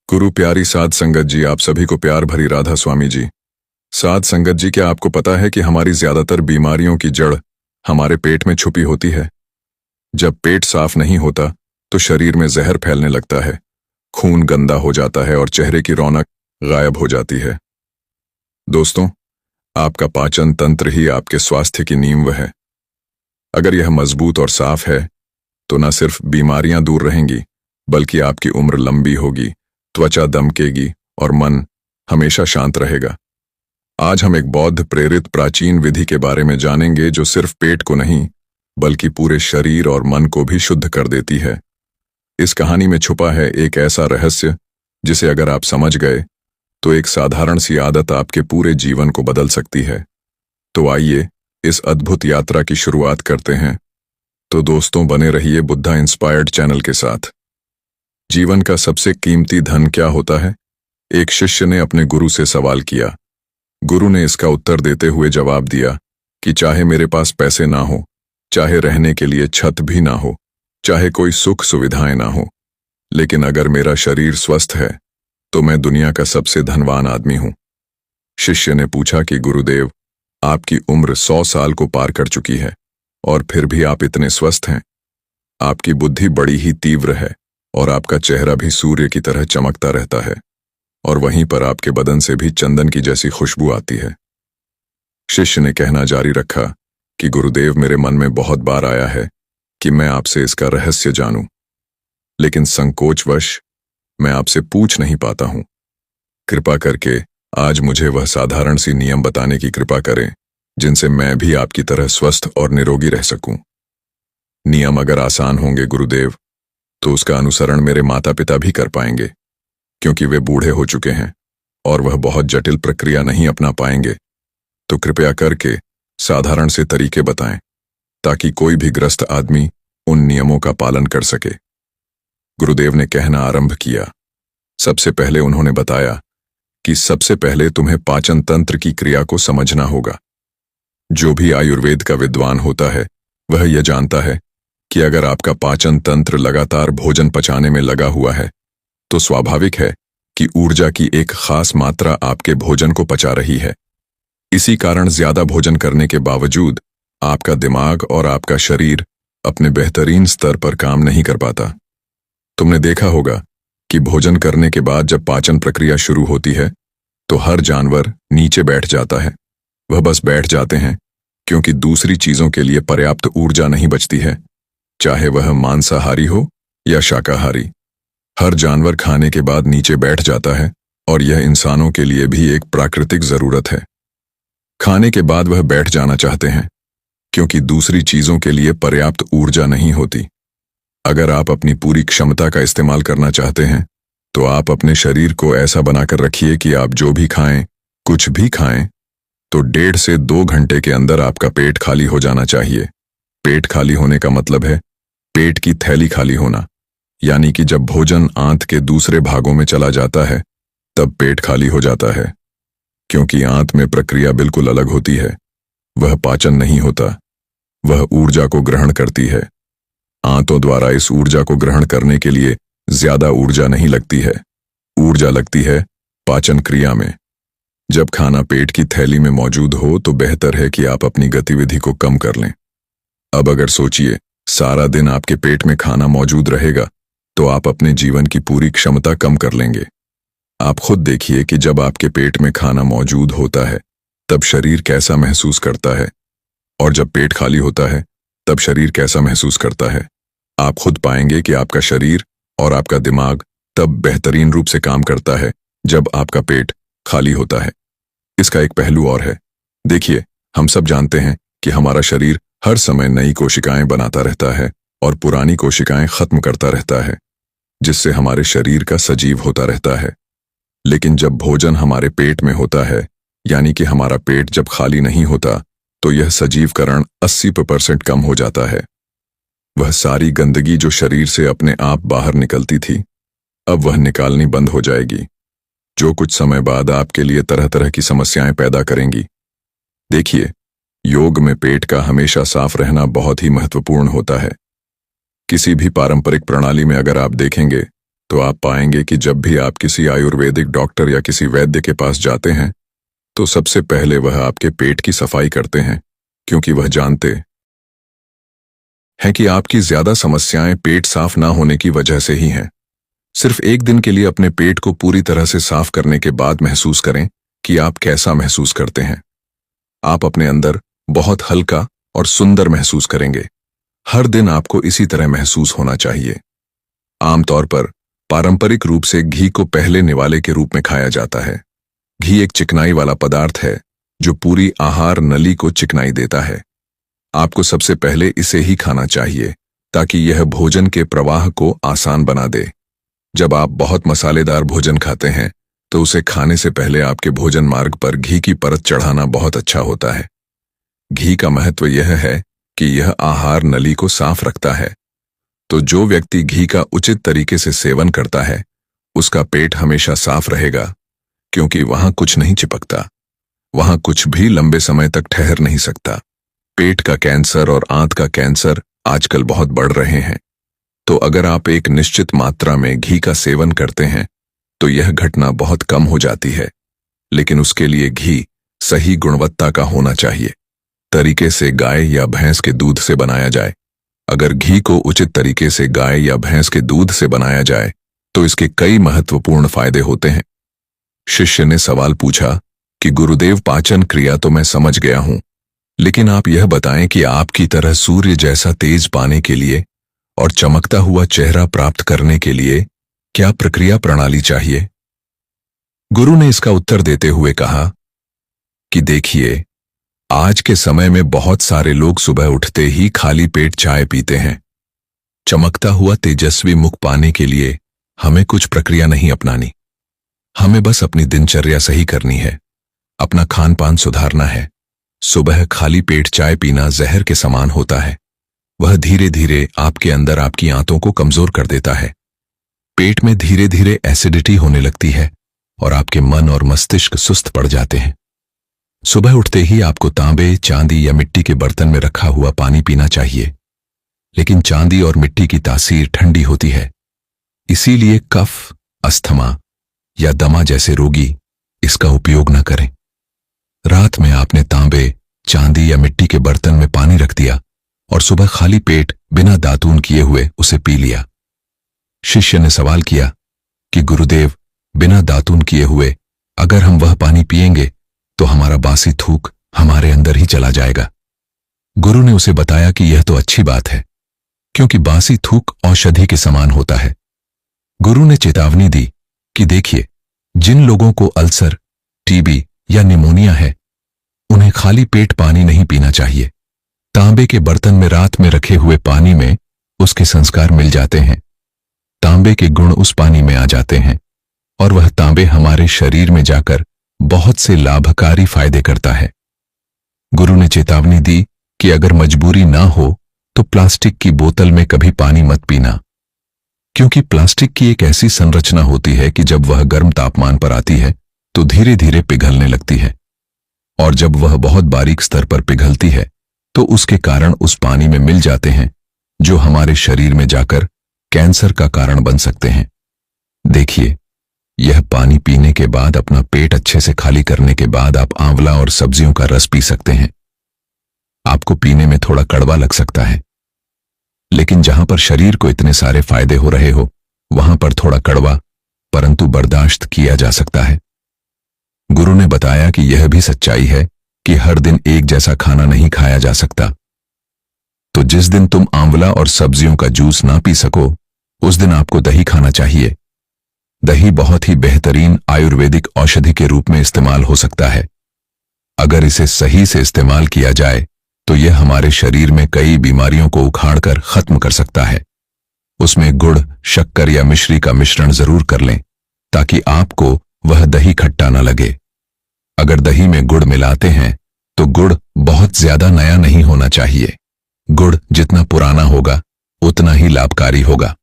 गुरु प्यारी साध संगत जी, आप सभी को प्यार भरी राधा स्वामी जी। साध संगत जी, क्या आपको पता है कि हमारी ज्यादातर बीमारियों की जड़ हमारे पेट में छुपी होती है। जब पेट साफ नहीं होता तो शरीर में जहर फैलने लगता है, खून गंदा हो जाता है और चेहरे की रौनक गायब हो जाती है। दोस्तों, आपका पाचन तंत्र ही आपके स्वास्थ्य की नींव है। अगर यह मजबूत और साफ है तो न सिर्फ बीमारियां दूर रहेंगी, बल्कि आपकी उम्र लंबी होगी, त्वचा दमकेगी और मन हमेशा शांत रहेगा। आज हम एक बौद्ध प्रेरित प्राचीन विधि के बारे में जानेंगे जो सिर्फ पेट को नहीं बल्कि पूरे शरीर और मन को भी शुद्ध कर देती है। इस कहानी में छुपा है एक ऐसा रहस्य जिसे अगर आप समझ गए तो एक साधारण सी आदत आपके पूरे जीवन को बदल सकती है। तो आइए इस अद्भुत यात्रा की शुरुआत करते हैं। तो दोस्तों, बने रहिए बुद्धा इंस्पायर्ड चैनल के साथ। जीवन का सबसे कीमती धन क्या होता है? एक शिष्य ने अपने गुरु से सवाल किया। गुरु ने इसका उत्तर देते हुए जवाब दिया कि चाहे मेरे पास पैसे ना हो, चाहे रहने के लिए छत भी ना हो, चाहे कोई सुख सुविधाएं ना हो, लेकिन अगर मेरा शरीर स्वस्थ है तो मैं दुनिया का सबसे धनवान आदमी हूं। शिष्य ने पूछा कि गुरुदेव, आपकी उम्र 100 साल को पार कर चुकी है और फिर भी आप इतने स्वस्थ हैं। आपकी बुद्धि बड़ी ही तीव्र है और आपका चेहरा भी सूर्य की तरह चमकता रहता है, और वहीं पर आपके बदन से भी चंदन की जैसी खुशबू आती है। शिष्य ने कहना जारी रखा कि गुरुदेव, मेरे मन में बहुत बार आया है कि मैं आपसे इसका रहस्य जानूं, लेकिन संकोचवश मैं आपसे पूछ नहीं पाता हूं। कृपा करके आज मुझे वह साधारण सी नियम बताने की कृपा करें जिनसे मैं भी आपकी तरह स्वस्थ और निरोगी रह सकूं। नियम अगर आसान होंगे गुरुदेव, तो उसका अनुसरण मेरे माता पिता भी कर पाएंगे, क्योंकि वे बूढ़े हो चुके हैं और वह बहुत जटिल प्रक्रिया नहीं अपना पाएंगे। तो कृपया करके साधारण से तरीके बताएं ताकि कोई भी ग्रस्त आदमी उन नियमों का पालन कर सके। गुरुदेव ने कहना आरंभ किया। सबसे पहले उन्होंने बताया कि सबसे पहले तुम्हें पाचन तंत्र की क्रिया को समझना होगा। जो भी आयुर्वेद का विद्वान होता है वह यह जानता है कि अगर आपका पाचन तंत्र लगातार भोजन पचाने में लगा हुआ है तो स्वाभाविक है कि ऊर्जा की एक खास मात्रा आपके भोजन को पचा रही है। इसी कारण ज्यादा भोजन करने के बावजूद आपका दिमाग और आपका शरीर अपने बेहतरीन स्तर पर काम नहीं कर पाता। तुमने देखा होगा कि भोजन करने के बाद जब पाचन प्रक्रिया शुरू होती है तो हर जानवर नीचे बैठ जाता है। वह बस बैठ जाते हैं क्योंकि दूसरी चीजों के लिए पर्याप्त ऊर्जा नहीं बचती है, चाहे वह मांसाहारी हो या शाकाहारी। हर जानवर खाने के बाद नीचे बैठ जाता है और यह इंसानों के लिए भी एक प्राकृतिक जरूरत है। खाने के बाद वह बैठ जाना चाहते हैं क्योंकि दूसरी चीजों के लिए पर्याप्त ऊर्जा नहीं होती। अगर आप अपनी पूरी क्षमता का इस्तेमाल करना चाहते हैं तो आप अपने शरीर को ऐसा बनाकर रखिए कि आप जो भी खाएं, कुछ भी खाएं, तो 1.5 से 2 घंटे के अंदर आपका पेट खाली हो जाना चाहिए। पेट खाली होने का मतलब है पेट की थैली खाली होना, यानी कि जब भोजन आंत के दूसरे भागों में चला जाता है तब पेट खाली हो जाता है। क्योंकि आंत में प्रक्रिया बिल्कुल अलग होती है। वह पाचन नहीं होता, वह ऊर्जा को ग्रहण करती है। आंतों द्वारा इस ऊर्जा को ग्रहण करने के लिए ज्यादा ऊर्जा नहीं लगती है। ऊर्जा लगती है पाचन क्रिया में। जब खाना पेट की थैली में मौजूद हो तो बेहतर है कि आप अपनी गतिविधि को कम कर लें। अब अगर सोचिए, सारा दिन आपके पेट में खाना मौजूद रहेगा तो आप अपने जीवन की पूरी क्षमता कम कर लेंगे। आप खुद देखिए कि जब आपके पेट में खाना मौजूद होता है तब शरीर कैसा महसूस करता है, और जब पेट खाली होता है तब शरीर कैसा महसूस करता है। आप खुद पाएंगे कि आपका शरीर और आपका दिमाग तब बेहतरीन रूप से काम करता है जब आपका पेट खाली होता है। इसका एक पहलू और है। देखिए, हम सब जानते हैं कि हमारा शरीर हर समय नई कोशिकाएं बनाता रहता है और पुरानी कोशिकाएं खत्म करता रहता है, जिससे हमारे शरीर का सजीव होता रहता है। लेकिन जब भोजन हमारे पेट में होता है, यानी कि हमारा पेट जब खाली नहीं होता, तो यह सजीवकरण 80% कम हो जाता है। वह सारी गंदगी जो शरीर से अपने आप बाहर निकलती थी, अब वह निकालनी बंद हो जाएगी, जो कुछ समय बाद आपके लिए तरह तरह की समस्याएं पैदा करेंगी। देखिए, योग में पेट का हमेशा साफ रहना बहुत ही महत्वपूर्ण होता है। किसी भी पारंपरिक प्रणाली में अगर आप देखेंगे तो आप पाएंगे कि जब भी आप किसी आयुर्वेदिक डॉक्टर या किसी वैद्य के पास जाते हैं तो सबसे पहले वह आपके पेट की सफाई करते हैं, क्योंकि वह जानते हैं कि आपकी ज्यादा समस्याएं पेट साफ ना होने की वजह से ही हैं। सिर्फ एक दिन के लिए अपने पेट को पूरी तरह से साफ करने के बाद महसूस करें कि आप कैसा महसूस करते हैं। आप अपने अंदर बहुत हल्का और सुंदर महसूस करेंगे। हर दिन आपको इसी तरह महसूस होना चाहिए। आमतौर पर पारंपरिक रूप से घी को पहले निवाले के रूप में खाया जाता है। घी एक चिकनाई वाला पदार्थ है जो पूरी आहार नली को चिकनाई देता है। आपको सबसे पहले इसे ही खाना चाहिए ताकि यह भोजन के प्रवाह को आसान बना दे। जब आप बहुत मसालेदार भोजन खाते हैं तो उसे खाने से पहले आपके भोजन मार्ग पर घी की परत चढ़ाना बहुत अच्छा होता है। घी का महत्व यह है कि यह आहार नली को साफ रखता है। तो जो व्यक्ति घी का उचित तरीके से सेवन करता है उसका पेट हमेशा साफ रहेगा, क्योंकि वहां कुछ नहीं चिपकता, वहां कुछ भी लंबे समय तक ठहर नहीं सकता। पेट का कैंसर और आंत का कैंसर आजकल बहुत बढ़ रहे हैं। तो अगर आप एक निश्चित मात्रा में घी का सेवन करते हैं तो यह घटना बहुत कम हो जाती है, लेकिन उसके लिए घी सही गुणवत्ता का होना चाहिए। तरीके से गाय या भैंस के दूध से बनाया जाए। अगर घी को उचित तरीके से गाय या भैंस के दूध से बनाया जाए तो इसके कई महत्वपूर्ण फायदे होते हैं। शिष्य ने सवाल पूछा कि गुरुदेव, पाचन क्रिया तो मैं समझ गया हूं, लेकिन आप यह बताएं कि आपकी तरह सूर्य जैसा तेज पाने के लिए और चमकता हुआ चेहरा प्राप्त करने के लिए क्या प्रक्रिया प्रणाली चाहिए? गुरु ने इसका उत्तर देते हुए कहा कि देखिए, आज के समय में बहुत सारे लोग सुबह उठते ही खाली पेट चाय पीते हैं। चमकता हुआ तेजस्वी मुख पाने के लिए हमें कुछ प्रक्रिया नहीं अपनानी। हमें बस अपनी दिनचर्या सही करनी है, अपना खान पान सुधारना है। सुबह खाली पेट चाय पीना जहर के समान होता है। वह धीरे धीरे आपके अंदर आपकी आंतों को कमजोर कर देता है। पेट में धीरे धीरे एसिडिटी होने लगती है और आपके मन और मस्तिष्क सुस्त पड़ जाते हैं। सुबह उठते ही आपको तांबे, चांदी या मिट्टी के बर्तन में रखा हुआ पानी पीना चाहिए, लेकिन चांदी और मिट्टी की तासीर ठंडी होती है, इसीलिए कफ, अस्थमा या दमा जैसे रोगी इसका उपयोग न करें। रात में आपने तांबे, चांदी या मिट्टी के बर्तन में पानी रख दिया और सुबह खाली पेट बिना दातून किए हुए उसे पी लिया। शिष्य ने सवाल किया कि गुरुदेव, बिना दातून किए हुए अगर हम वह पानी पिएंगे तो हमारा बासी थूक हमारे अंदर ही चला जाएगा। गुरु ने उसे बताया कि यह तो अच्छी बात है, क्योंकि बासी थूक औषधि के समान होता है। गुरु ने चेतावनी दी कि देखिए, जिन लोगों को अल्सर, टीबी या निमोनिया है उन्हें खाली पेट पानी नहीं पीना चाहिए। तांबे के बर्तन में रात में रखे हुए पानी में उसके संस्कार मिल जाते हैं। तांबे के गुण उस पानी में आ जाते हैं और वह तांबे हमारे शरीर में जाकर बहुत से लाभकारी फायदे करता है। गुरु ने चेतावनी दी कि अगर मजबूरी ना हो तो प्लास्टिक की बोतल में कभी पानी मत पीना, क्योंकि प्लास्टिक की एक ऐसी संरचना होती है कि जब वह गर्म तापमान पर आती है तो धीरे धीरे पिघलने लगती है, और जब वह बहुत बारीक स्तर पर पिघलती है तो उसके कारण उस पानी में मिल जाते हैं जो हमारे शरीर में जाकर कैंसर का कारण बन सकते हैं। देखिए, यह पानी पीने के बाद, अपना पेट अच्छे से खाली करने के बाद आप आंवला और सब्जियों का रस पी सकते हैं। आपको पीने में थोड़ा कड़वा लग सकता है, लेकिन जहां पर शरीर को इतने सारे फायदे हो रहे हो वहां पर थोड़ा कड़वा परंतु बर्दाश्त किया जा सकता है। गुरु ने बताया कि यह भी सच्चाई है कि हर दिन एक जैसा खाना नहीं खाया जा सकता। तो जिस दिन तुम आंवला और सब्जियों का जूस ना पी सको उस दिन आपको दही खाना चाहिए। दही बहुत ही बेहतरीन आयुर्वेदिक औषधि के रूप में इस्तेमाल हो सकता है। अगर इसे सही से इस्तेमाल किया जाए तो यह हमारे शरीर में कई बीमारियों को उखाड़कर खत्म कर सकता है। उसमें गुड़, शक्कर या मिश्री का मिश्रण जरूर कर लें ताकि आपको वह दही खट्टा न लगे। अगर दही में गुड़ मिलाते हैं तो गुड़ बहुत ज्यादा नया नहीं होना चाहिए। गुड़ जितना पुराना होगा उतना ही लाभकारी होगा।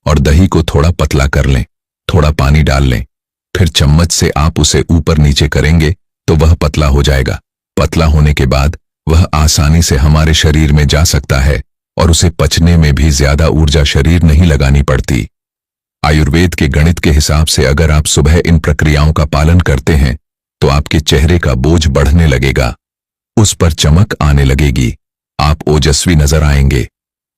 और दही को थोड़ा पतला कर लें, थोड़ा पानी डाल लें, फिर चम्मच से आप उसे ऊपर नीचे करेंगे तो वह पतला हो जाएगा। पतला होने के बाद वह आसानी से हमारे शरीर में जा सकता है और उसे पचने में भी ज्यादा ऊर्जा शरीर नहीं लगानी पड़ती। आयुर्वेद के गणित के हिसाब से अगर आप सुबह इन प्रक्रियाओं का पालन करते हैं तो आपके चेहरे का बोझ बढ़ने लगेगा, उस पर चमक आने लगेगी, आप ओजस्वी नजर आएंगे।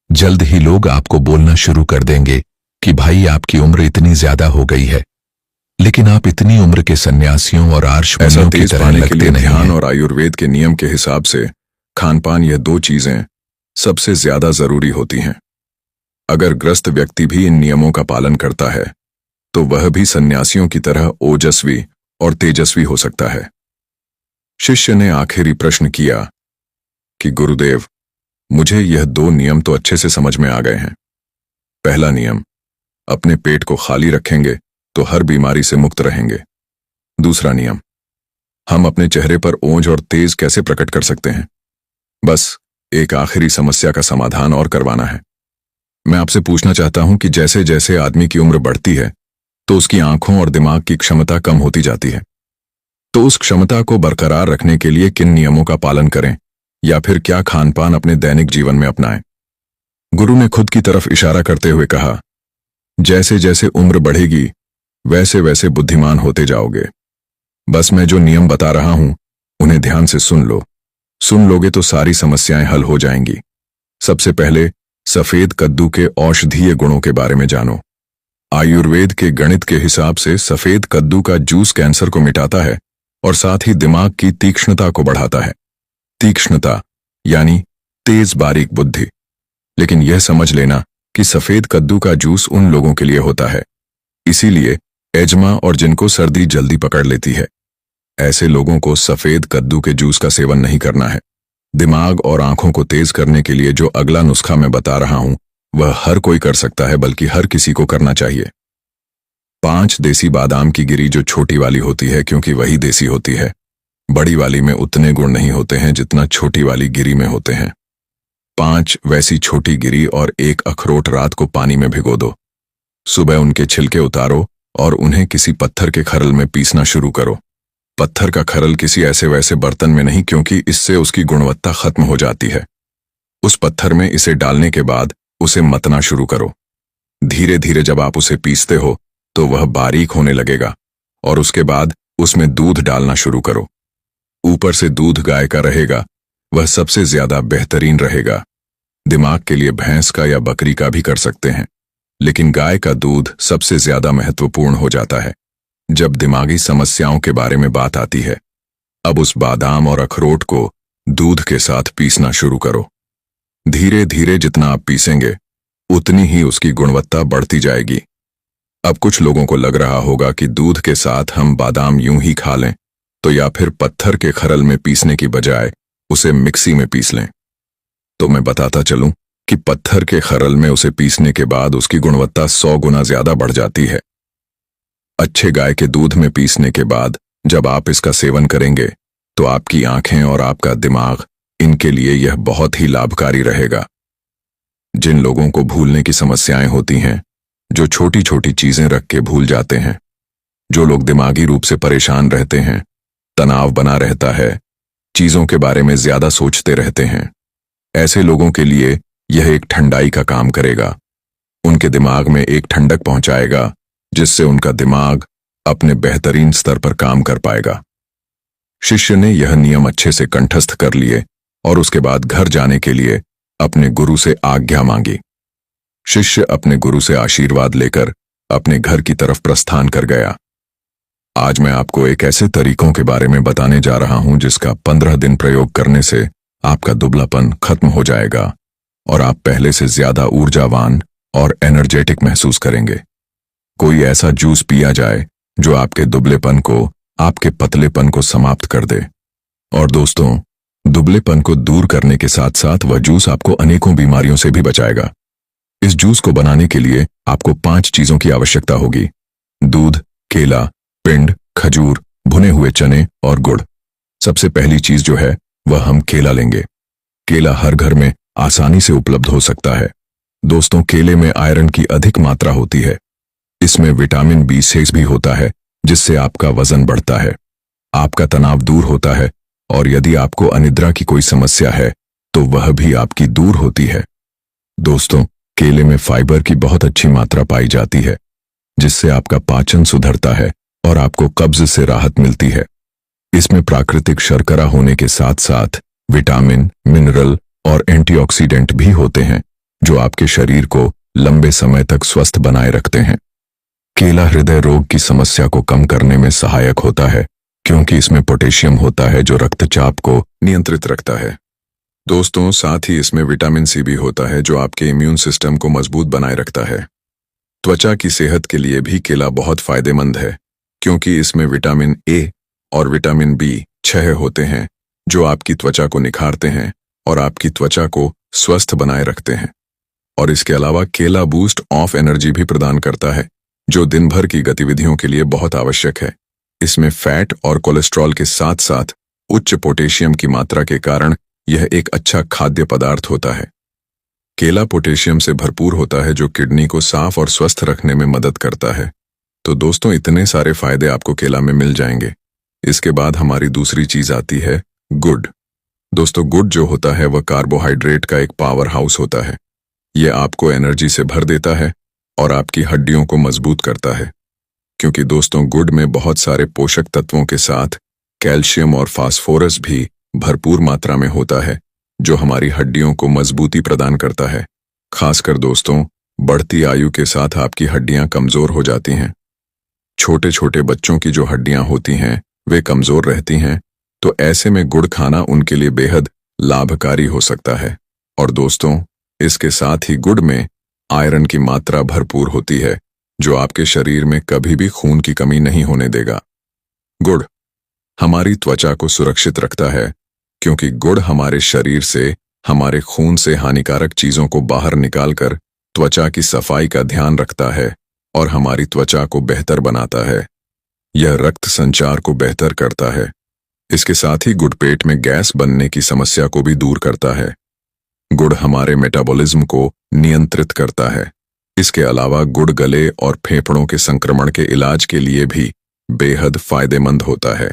जल्द ही लोग आपको बोलना शुरू कर देंगे कि भाई आपकी उम्र इतनी ज्यादा हो गई है, लेकिन आप इतनी उम्र के सन्यासियों और आर्ष ऐसा मुनियों की तेज तरह पाने के लगते लिए नहीं ध्यान हैं। और आयुर्वेद के नियम के हिसाब से खानपान, यह दो चीजें सबसे ज्यादा जरूरी होती हैं। अगर ग्रस्त व्यक्ति भी इन नियमों का पालन करता है तो वह भी सन्यासियों की तरह ओजस्वी और तेजस्वी हो सकता है। शिष्य ने आखिरी प्रश्न किया कि गुरुदेव, मुझे यह दो नियम तो अच्छे से समझ में आ गए हैं। पहला नियम, अपने पेट को खाली रखेंगे तो हर बीमारी से मुक्त रहेंगे। दूसरा नियम, हम अपने चेहरे पर ओज और तेज कैसे प्रकट कर सकते हैं। बस एक आखिरी समस्या का समाधान और करवाना है। मैं आपसे पूछना चाहता हूं कि जैसे जैसे आदमी की उम्र बढ़ती है तो उसकी आंखों और दिमाग की क्षमता कम होती जाती है, तो उस क्षमता को बरकरार रखने के लिए किन नियमों का पालन करें या फिर क्या खानपान अपने दैनिक जीवन में अपनाएं। गुरु ने खुद की तरफ इशारा करते हुए कहा, जैसे जैसे उम्र बढ़ेगी वैसे वैसे बुद्धिमान होते जाओगे। बस मैं जो नियम बता रहा हूं उन्हें ध्यान से सुन लो। सुन लोगे तो सारी समस्याएं हल हो जाएंगी। सबसे पहले सफेद कद्दू के औषधीय गुणों के बारे में जानो। आयुर्वेद के गणित के हिसाब से सफेद कद्दू का जूस कैंसर को मिटाता है और साथ ही दिमाग की तीक्ष्णता को बढ़ाता है। तीक्ष्णता यानी तेज बारीक बुद्धि। लेकिन यह समझ लेना कि सफेद कद्दू का जूस उन लोगों के लिए होता है, इसीलिए एजमा और जिनको सर्दी जल्दी पकड़ लेती है, ऐसे लोगों को सफेद कद्दू के जूस का सेवन नहीं करना है। दिमाग और आंखों को तेज करने के लिए जो अगला नुस्खा मैं बता रहा हूं वह हर कोई कर सकता है, बल्कि हर किसी को करना चाहिए। 5 देसी बादाम की गिरी, जो छोटी वाली होती है क्योंकि वही देसी होती है। बड़ी वाली में उतने गुण नहीं होते हैं जितना छोटी वाली गिरी में होते हैं। 5 वैसी छोटी गिरी और 1 अखरोट रात को पानी में भिगो दो। सुबह उनके छिलके उतारो और उन्हें किसी पत्थर के खरल में पीसना शुरू करो। पत्थर का खरल किसी ऐसे वैसे बर्तन में नहीं, क्योंकि इससे उसकी गुणवत्ता खत्म हो जाती है। उस पत्थर में इसे डालने के बाद उसे मतना शुरू करो। धीरे धीरे जब आप उसे पीसते हो तो वह बारीक होने लगेगा और उसके बाद उसमें दूध डालना शुरू करो। ऊपर से दूध गाय का रहेगा, वह सबसे ज्यादा बेहतरीन रहेगा। दिमाग के लिए भैंस का या बकरी का भी कर सकते हैं, लेकिन गाय का दूध सबसे ज्यादा महत्वपूर्ण हो जाता है जब दिमागी समस्याओं के बारे में बात आती है। अब उस बादाम और अखरोट को दूध के साथ पीसना शुरू करो। धीरे धीरे जितना आप पीसेंगे उतनी ही उसकी गुणवत्ता बढ़ती जाएगी। अब कुछ लोगों को लग रहा होगा कि दूध के साथ हम बादाम यूं ही खा लें, तो या फिर पत्थर के खरल में पीसने की बजाय उसे मिक्सी में पीस लें। तो मैं बताता चलूं कि पत्थर के खरल में उसे पीसने के बाद उसकी गुणवत्ता 100 गुना ज्यादा बढ़ जाती है। अच्छे गाय के दूध में पीसने के बाद जब आप इसका सेवन करेंगे तो आपकी आंखें और आपका दिमाग, इनके लिए यह बहुत ही लाभकारी रहेगा। जिन लोगों को भूलने की समस्याएं होती हैं, जो छोटी छोटी चीजें रख के भूल जाते हैं, जो लोग दिमागी रूप से परेशान रहते हैं, तनाव बना रहता है, चीजों के बारे में ज्यादा सोचते रहते हैं, ऐसे लोगों के लिए यह एक ठंडाई का काम करेगा। उनके दिमाग में एक ठंडक पहुंचाएगा जिससे उनका दिमाग अपने बेहतरीन स्तर पर काम कर पाएगा। शिष्य ने यह नियम अच्छे से कंठस्थ कर लिए और उसके बाद घर जाने के लिए अपने गुरु से आज्ञा मांगी। शिष्य अपने गुरु से आशीर्वाद लेकर अपने घर की तरफ प्रस्थान कर गया। आज मैं आपको एक ऐसे तरीकों के बारे में बताने जा रहा हूं जिसका 15 दिन प्रयोग करने से आपका दुबलापन खत्म हो जाएगा और आप पहले से ज्यादा ऊर्जावान और एनर्जेटिक महसूस करेंगे। कोई ऐसा जूस पिया जाए जो आपके दुबलेपन को, आपके पतलेपन को समाप्त कर दे। और दोस्तों, दुबलेपन को दूर करने के साथ साथ वह जूस आपको अनेकों बीमारियों से भी बचाएगा। इस जूस को बनाने के लिए आपको 5 चीजों की आवश्यकता होगी: दूध, केला, पिंड, खजूर, भुने हुए चने और गुड़। सबसे पहली चीज जो है वह हम केला लेंगे। केला हर घर में आसानी से उपलब्ध हो सकता है। दोस्तों, केले में आयरन की अधिक मात्रा होती है। इसमें विटामिन B6 भी होता है जिससे आपका वजन बढ़ता है, आपका तनाव दूर होता है और यदि आपको अनिद्रा की कोई समस्या है तो वह भी आपकी दूर होती है। दोस्तों, केले में फाइबर की बहुत अच्छी मात्रा पाई जाती है जिससे आपका पाचन सुधरता है और आपको कब्ज से राहत मिलती है। इसमें प्राकृतिक शर्करा होने के साथ साथ विटामिन, मिनरल और एंटीऑक्सीडेंट भी होते हैं, जो आपके शरीर को लंबे समय तक स्वस्थ बनाए रखते हैं। केला हृदय रोग की समस्या को कम करने में सहायक होता है, क्योंकि इसमें पोटेशियम होता है जो रक्तचाप को नियंत्रित रखता है। दोस्तों, साथ ही इसमें विटामिन सी भी होता है जो आपके इम्यून सिस्टम को मजबूत बनाए रखता है। त्वचा की सेहत के लिए भी केला बहुत फायदेमंद है, क्योंकि इसमें विटामिन ए और विटामिन B6 होते हैं, जो आपकी त्वचा को निखारते हैं और आपकी त्वचा को स्वस्थ बनाए रखते हैं। और इसके अलावा केला बूस्ट ऑफ एनर्जी भी प्रदान करता है, जो दिन भर की गतिविधियों के लिए बहुत आवश्यक है। इसमें फैट और कोलेस्ट्रॉल के साथ साथ उच्च पोटेशियम की मात्रा के कारण यह एक अच्छा खाद्य पदार्थ होता है। केला पोटेशियम से भरपूर होता है, जो किडनी को साफ और स्वस्थ रखने में मदद करता है। तो दोस्तों, इतने सारे फायदे आपको केला में मिल जाएंगे। इसके बाद हमारी दूसरी चीज आती है गुड़। दोस्तों, गुड़ जो होता है वह कार्बोहाइड्रेट का एक पावर हाउस होता है। यह आपको एनर्जी से भर देता है और आपकी हड्डियों को मजबूत करता है, क्योंकि दोस्तों गुड़ में बहुत सारे पोषक तत्वों के साथ कैल्शियम और फास्फोरस भी भरपूर मात्रा में होता है, जो हमारी हड्डियों को मजबूती प्रदान करता है। खासकर दोस्तों, बढ़ती आयु के साथ आपकी हड्डियां कमजोर हो जाती हैं। छोटे छोटे बच्चों की जो हड्डियां होती हैं वे कमजोर रहती हैं, तो ऐसे में गुड़ खाना उनके लिए बेहद लाभकारी हो सकता है। और दोस्तों, इसके साथ ही गुड़ में आयरन की मात्रा भरपूर होती है, जो आपके शरीर में कभी भी खून की कमी नहीं होने देगा। गुड़ हमारी त्वचा को सुरक्षित रखता है, क्योंकि गुड़ हमारे शरीर से, हमारे खून से हानिकारक चीजों को बाहर निकालकर त्वचा की सफाई का ध्यान रखता है और हमारी त्वचा को बेहतर बनाता है। यह रक्त संचार को बेहतर करता है। इसके साथ ही गुड़ पेट में गैस बनने की समस्या को भी दूर करता है। गुड़ हमारे मेटाबॉलिज्म को नियंत्रित करता है। इसके अलावा गुड़ गले और फेफड़ों के संक्रमण के इलाज के लिए भी बेहद फायदेमंद होता है।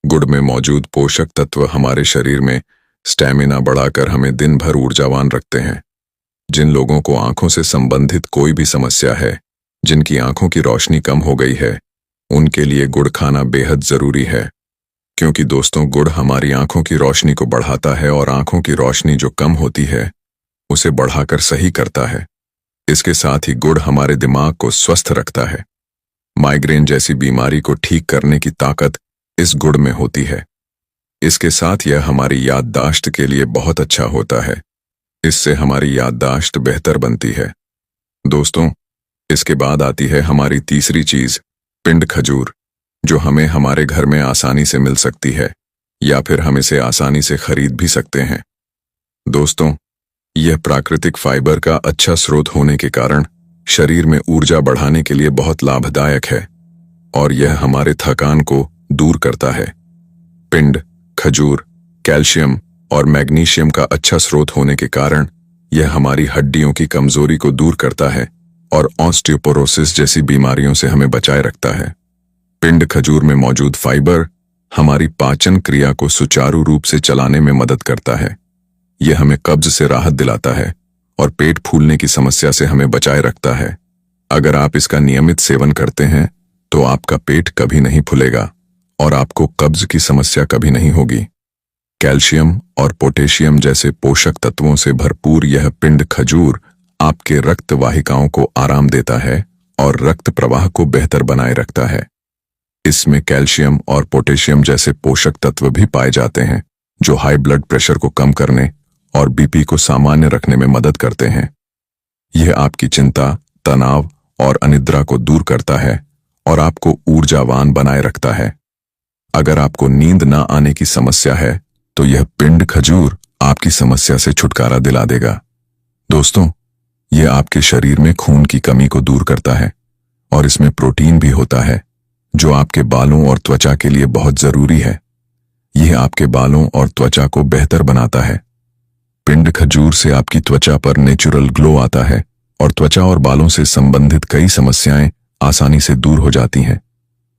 गुड़ में मौजूद पोषक तत्व हमारे शरीर में स्टैमिना बढ़ाकर हमें दिन भर ऊर्जावान रखते हैं। जिन लोगों को आंखों से संबंधित कोई भी समस्या है, जिनकी आंखों की रोशनी कम हो गई है, उनके लिए गुड़ खाना बेहद जरूरी है, क्योंकि दोस्तों गुड़ हमारी आंखों की रोशनी को बढ़ाता है और आंखों की रोशनी जो कम होती है उसे बढ़ाकर सही करता है। इसके साथ ही गुड़ हमारे दिमाग को स्वस्थ रखता है। माइग्रेन जैसी बीमारी को ठीक करने की ताकत इस गुड़ में होती है। इसके साथ यह हमारी याददाश्त के लिए बहुत अच्छा होता है। इससे हमारी याददाश्त बेहतर बनती है। दोस्तों, इसके बाद आती है हमारी तीसरी चीज, पिंड खजूर, जो हमें हमारे घर में आसानी से मिल सकती है या फिर हम इसे आसानी से खरीद भी सकते हैं। दोस्तों, यह प्राकृतिक फाइबर का अच्छा स्रोत होने के कारण शरीर में ऊर्जा बढ़ाने के लिए बहुत लाभदायक है और यह हमारे थकान को दूर करता है। पिंड खजूर कैल्शियम और मैग्नीशियम का अच्छा स्रोत होने के कारण यह हमारी हड्डियों की कमजोरी को दूर करता है और ऑस्टियोपोरोसिस जैसी बीमारियों से हमें बचाए रखता है। पिंड खजूर में मौजूद फाइबर हमारी पाचन क्रिया को सुचारू रूप से चलाने में मदद करता है। यह हमें कब्ज से राहत दिलाता है और पेट फूलने की समस्या से हमें बचाए रखता है। अगर आप इसका नियमित सेवन करते हैं तो आपका पेट कभी नहीं फूलेगा और आपको कब्ज की समस्या कभी नहीं होगी। कैल्शियम और पोटेशियम जैसे पोषक तत्वों से भरपूर यह पिंड खजूर आपके रक्त वाहिकाओं को आराम देता है और रक्त प्रवाह को बेहतर बनाए रखता है। इसमें कैल्शियम और पोटेशियम जैसे पोषक तत्व भी पाए जाते हैं, जो हाई ब्लड प्रेशर को कम करने और बीपी को सामान्य रखने में मदद करते हैं। यह आपकी चिंता, तनाव और अनिद्रा को दूर करता है और आपको ऊर्जावान बनाए रखता है। अगर आपको नींद न आने की समस्या है तो यह पिंड खजूर आपकी समस्या से छुटकारा दिला देगा। दोस्तों, यह आपके शरीर में खून की कमी को दूर करता है और इसमें प्रोटीन भी होता है, जो आपके बालों और त्वचा के लिए बहुत जरूरी है। यह आपके बालों और त्वचा को बेहतर बनाता है। पिंड खजूर से आपकी त्वचा पर नेचुरल ग्लो आता है और त्वचा और बालों से संबंधित कई समस्याएं आसानी से दूर हो जाती हैं।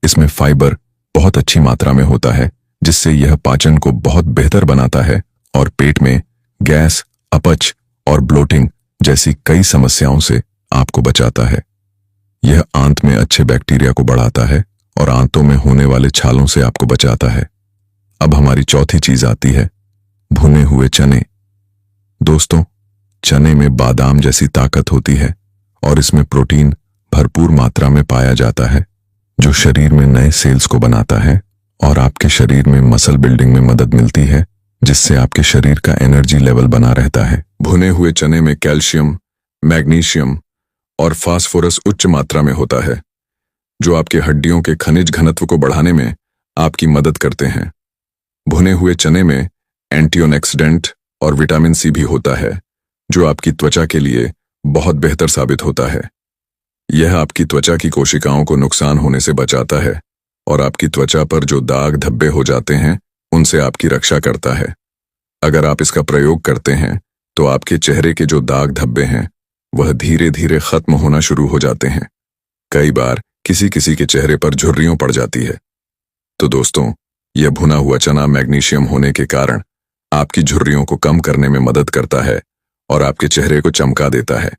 इसमें फाइबर बहुत अच्छी मात्रा में होता है, जिससे यह पाचन को बहुत बेहतर बनाता है और पेट में गैस, अपच और ब्लोटिंग जैसी कई समस्याओं से आपको बचाता है। यह आंत में अच्छे बैक्टीरिया को बढ़ाता है और आंतों में होने वाले छालों से आपको बचाता है। अब हमारी चौथी चीज आती है भुने हुए चने। दोस्तों, चने में बादाम जैसी ताकत होती है और इसमें प्रोटीन भरपूर मात्रा में पाया जाता है, जो शरीर में नए सेल्स को बनाता है और आपके शरीर में मसल बिल्डिंग में मदद मिलती है, जिससे आपके शरीर का एनर्जी लेवल बना रहता है। भुने हुए चने में कैल्शियम, मैग्नीशियम और फास्फोरस उच्च मात्रा में होता है, जो आपके हड्डियों के खनिज घनत्व को बढ़ाने में आपकी मदद करते हैं। भुने हुए चने में एंटीऑक्सीडेंट और विटामिन सी भी होता है, जो आपकी त्वचा के लिए बहुत बेहतर साबित होता है। यह आपकी त्वचा की कोशिकाओं को नुकसान होने से बचाता है और आपकी त्वचा पर जो दाग धब्बे हो जाते हैं उनसे आपकी रक्षा करता है। अगर आप इसका प्रयोग करते हैं तो आपके चेहरे के जो दाग धब्बे हैं वह धीरे धीरे खत्म होना शुरू हो जाते हैं। कई बार किसी किसी के चेहरे पर झुर्रियों पड़ जाती है। तो दोस्तों, यह भुना हुआ चना मैग्नीशियम होने के कारण आपकी झुर्रियों को कम करने में मदद करता है और आपके चेहरे को चमका देता है।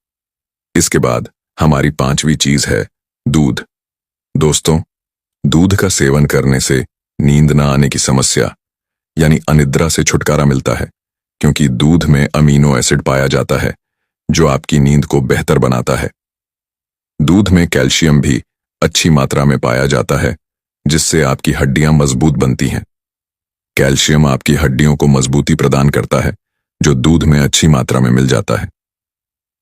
इसके बाद हमारी पांचवी चीज है दूध। दोस्तों, दूध का सेवन करने से नींद न आने की समस्या यानी अनिद्रा से छुटकारा मिलता है, क्योंकि दूध में अमीनो एसिड पाया जाता है जो आपकी नींद को बेहतर बनाता है। दूध में कैल्शियम भी अच्छी मात्रा में पाया जाता है, जिससे आपकी हड्डियां मजबूत बनती हैं। कैल्शियम आपकी हड्डियों को मजबूती प्रदान करता है, जो दूध में अच्छी मात्रा में मिल जाता है।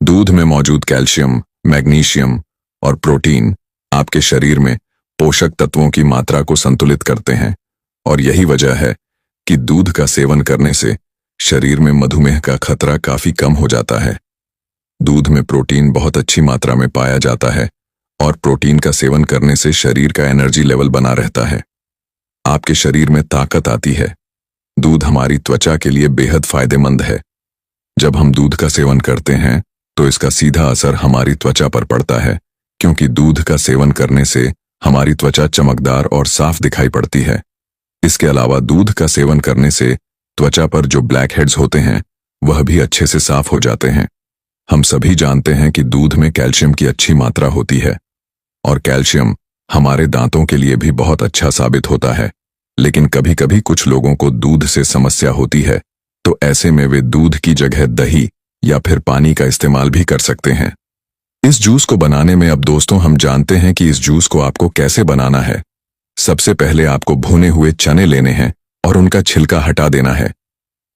दूध में मौजूद कैल्शियम, मैग्नीशियम और प्रोटीन आपके शरीर में पोषक तत्वों की मात्रा को संतुलित करते हैं और यही वजह है कि दूध का सेवन करने से शरीर में मधुमेह का खतरा काफी कम हो जाता है। दूध में प्रोटीन बहुत अच्छी मात्रा में पाया जाता है और प्रोटीन का सेवन करने से शरीर का एनर्जी लेवल बना रहता है। आपके शरीर में ताकत आती है। दूध हमारी त्वचा के लिए बेहद फायदेमंद है। जब हम दूध का सेवन करते हैं तो इसका सीधा असर हमारी त्वचा पर पड़ता है, क्योंकि दूध का सेवन करने से हमारी त्वचा चमकदार और साफ दिखाई पड़ती है। इसके अलावा दूध का सेवन करने से त्वचा पर जो ब्लैक हेड्स होते हैं वह भी अच्छे से साफ हो जाते हैं। हम सभी जानते हैं कि दूध में कैल्शियम की अच्छी मात्रा होती है और कैल्शियम हमारे दांतों के लिए भी बहुत अच्छा साबित होता है, लेकिन कभी कभी कुछ लोगों को दूध से समस्या होती है, तो ऐसे में वे दूध की जगह दही या फिर पानी का इस्तेमाल भी कर सकते हैं। इस जूस को बनाने में अब दोस्तों हम जानते हैं कि इस जूस को आपको कैसे बनाना है। सबसे पहले आपको भुने हुए चने लेने हैं और उनका छिलका हटा देना है।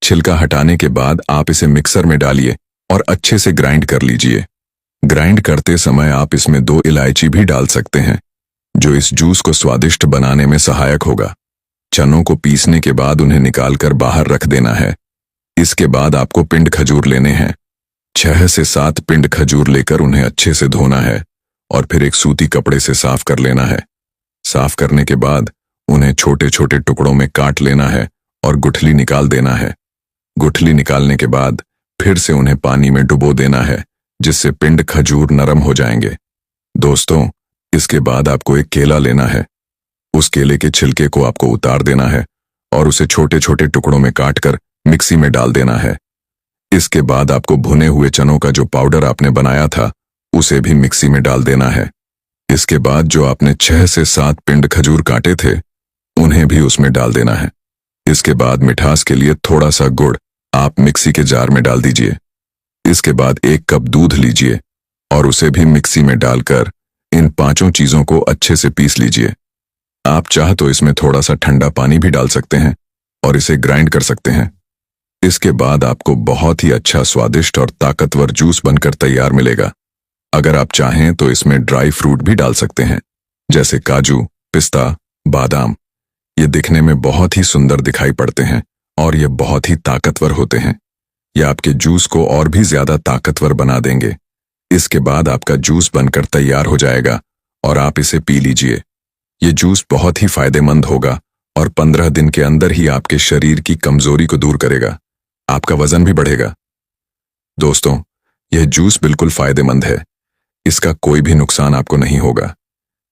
छिलका हटाने के बाद आप इसे मिक्सर में डालिए और अच्छे से ग्राइंड कर लीजिए। ग्राइंड करते समय आप इसमें 2 इलायची भी डाल सकते हैं, जो इस जूस को स्वादिष्ट बनाने में सहायक होगा। चनों को पीसने के बाद उन्हें निकालकर बाहर रख देना है। इसके बाद आपको पिंड खजूर लेने हैं। 6 से 7 पिंड खजूर लेकर उन्हें अच्छे से धोना है और फिर एक सूती कपड़े से साफ कर लेना है। साफ करने के बाद उन्हें छोटे छोटे टुकड़ों में काट लेना है और गुठली निकाल देना है। गुठली निकालने के बाद फिर से उन्हें पानी में डुबो देना है, जिससे पिंड खजूर नरम हो जाएंगे। दोस्तों, इसके बाद आपको एक केला लेना है। उस केले के छिलके को आपको उतार देना है और उसे छोटे छोटे टुकड़ों में काटकर मिक्सी में डाल देना है। इसके बाद आपको भुने हुए चनों का जो पाउडर आपने बनाया था उसे भी मिक्सी में डाल देना है। इसके बाद जो आपने 6 से 7 पिंड खजूर काटे थे उन्हें भी उसमें डाल देना है। इसके बाद मिठास के लिए थोड़ा सा गुड़ आप मिक्सी के जार में डाल दीजिए। इसके बाद 1 कप दूध लीजिए और उसे भी मिक्सी में डालकर इन 5 चीजों को अच्छे से पीस लीजिए। आप चाह तो इसमें थोड़ा सा ठंडा पानी भी डाल सकते हैं और इसे ग्राइंड कर सकते हैं। इसके बाद आपको बहुत ही अच्छा स्वादिष्ट और ताकतवर जूस बनकर तैयार मिलेगा। अगर आप चाहें तो इसमें ड्राई फ्रूट भी डाल सकते हैं, जैसे काजू, पिस्ता, बादाम। ये दिखने में बहुत ही सुंदर दिखाई पड़ते हैं और ये बहुत ही ताकतवर होते हैं। ये आपके जूस को और भी ज्यादा ताकतवर बना देंगे। इसके बाद आपका जूस बनकर तैयार हो जाएगा और आप इसे पी लीजिए। ये जूस बहुत ही फायदेमंद होगा और 15 दिन के अंदर ही आपके शरीर की कमजोरी को दूर करेगा। आपका वजन भी बढ़ेगा। दोस्तों, यह जूस बिल्कुल फायदेमंद है। इसका कोई भी नुकसान आपको नहीं होगा।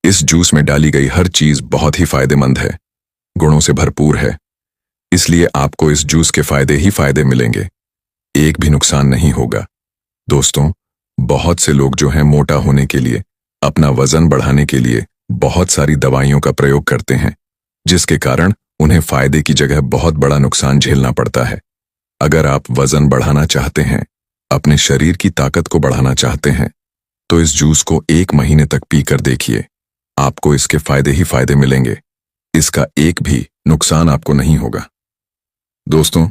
इस जूस में डाली गई हर चीज बहुत ही फायदेमंद है, गुणों से भरपूर है। इसलिए आपको इस जूस के फायदे ही फायदे मिलेंगे, एक भी नुकसान नहीं होगा। दोस्तों, बहुत से लोग जो हैं मोटा होने के लिए अपना वजन बढ़ाने के लिए बहुत सारी दवाइयों का प्रयोग करते हैं, जिसके कारण उन्हें फायदे की जगह बहुत बड़ा नुकसान झेलना पड़ता है। अगर आप वजन बढ़ाना चाहते हैं, अपने शरीर की ताकत को बढ़ाना चाहते हैं, तो इस जूस को 1 महीने तक पीकर देखिए। आपको इसके फायदे ही फायदे मिलेंगे। इसका एक भी नुकसान आपको नहीं होगा। दोस्तों,